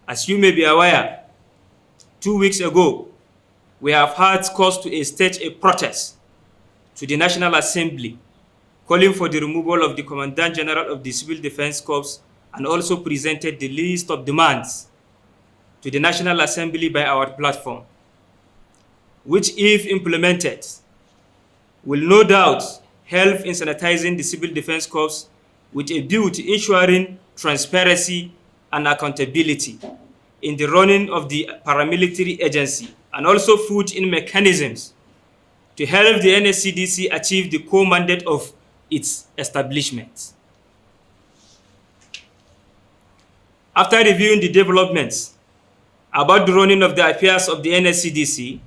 As you may be aware, 2 weeks ago, we have had cause to stage a protest to the National Assembly calling for the removal of the Commandant General of the Civil Defense Corps, and also presented the list of demands to the National Assembly by our platform, which, if implemented, will no doubt help in sanitizing the Civil Defense Corps with a view to ensuring transparency and accountability in the running of the paramilitary agency, and also put in mechanisms to help the NSCDC achieve the core mandate of its establishment. After reviewing the developments about the running of the affairs of the NSCDC,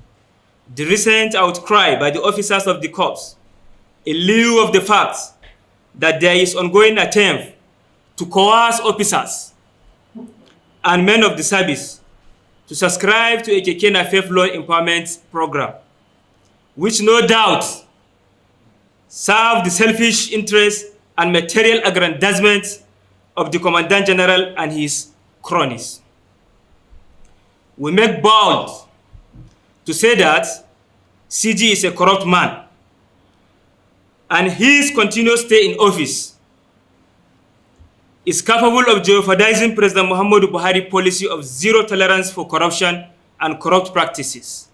the recent outcry by the officers of the corps, in lieu of the fact that there is ongoing attempt to coerce officers and men of the service to subscribe to a Kekena Faith Law Empowerment Program, which no doubt serve the selfish interests and material aggrandizement of the Commandant General and his cronies. We make bold to say that CG is a corrupt man, and his continuous stay in office is capable of jeopardizing President Muhammadu Buhari's policy of zero tolerance for corruption and corrupt practices.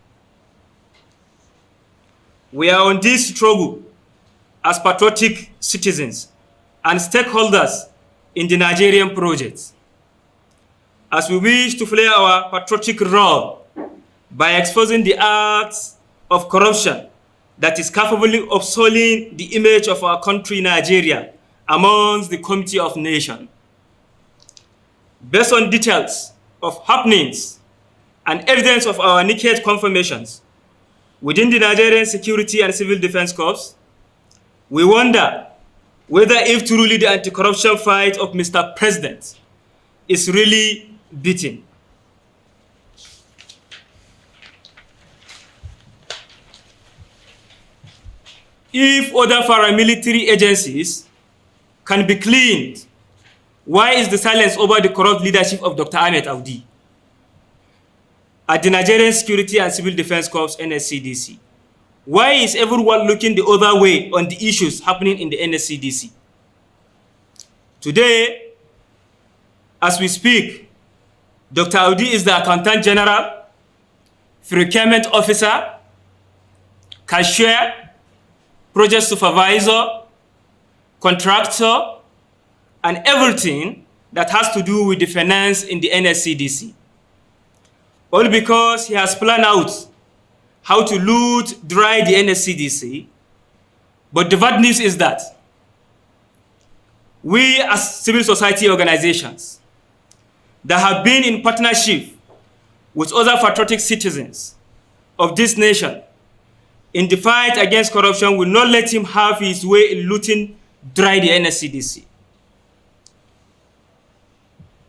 We are on this struggle as patriotic citizens and stakeholders in the Nigerian project, as we wish to play our patriotic role by exposing the acts of corruption that is capable of sullying the image of our country, Nigeria, amongst the community of nations. Based on details of happenings and evidence of our naked confirmations within the Nigerian Security and Civil Defense Corps, we wonder whether if truly the anti-corruption fight of Mr. President is really beaten. If other paramilitary agencies can be cleaned, why is the silence over the corrupt leadership of Dr. Ahmed Audi at the Nigerian Security and Civil Defense Corps, NSCDC? Why is everyone looking the other way on the issues happening in the NSCDC? Today, as we speak, Dr. Audi is the Accountant General, Procurement Officer, Cashier, Project Supervisor, Contractor, and everything that has to do with the finance in the NSCDC. All because he has planned out how to loot dry the NSCDC. But the bad news is that we as civil society organizations that have been in partnership with other patriotic citizens of this nation in the fight against corruption will not let him have his way in looting dry the NSCDC.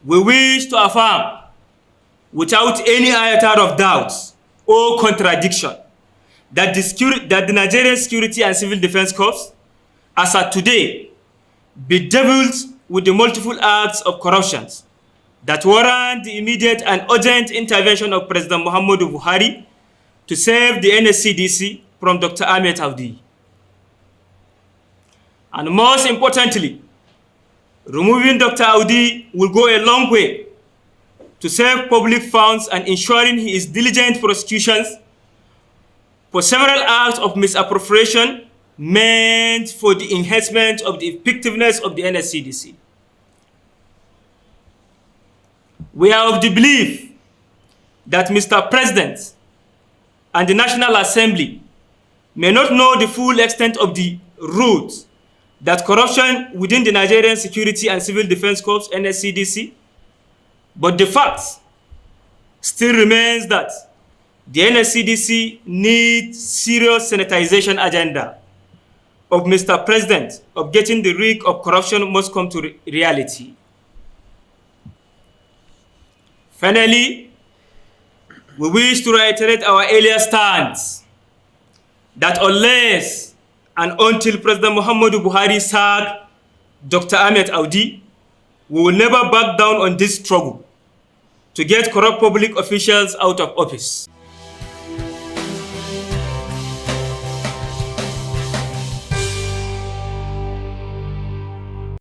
We wish to affirm without any iota of doubt or contradiction that the Nigerian Security and Civil Defense Corps, as of today, bedeviled with the multiple acts of corruption that warrant the immediate and urgent intervention of President Muhammadu Buhari to save the NSCDC from Dr. Ahmed Audi. And most importantly, removing Dr. Audi will go a long way to save public funds and ensuring his diligent prosecutions for several acts of misappropriation meant for the enhancement of the effectiveness of the NSCDC. We are of the belief that Mr. President and the National Assembly may not know the full extent of the roots that corruption within the Nigerian Security and Civil Defense Corps, NSCDC, but the fact still remains that the NSCDC needs serious sanitization agenda of Mr. President of getting the reek of corruption must come to reality. Finally, we wish to reiterate our earlier stance that unless and until President Muhammadu Buhari sacked Dr. Ahmed Audi, we will never back down on this struggle to get corrupt public officials out of office.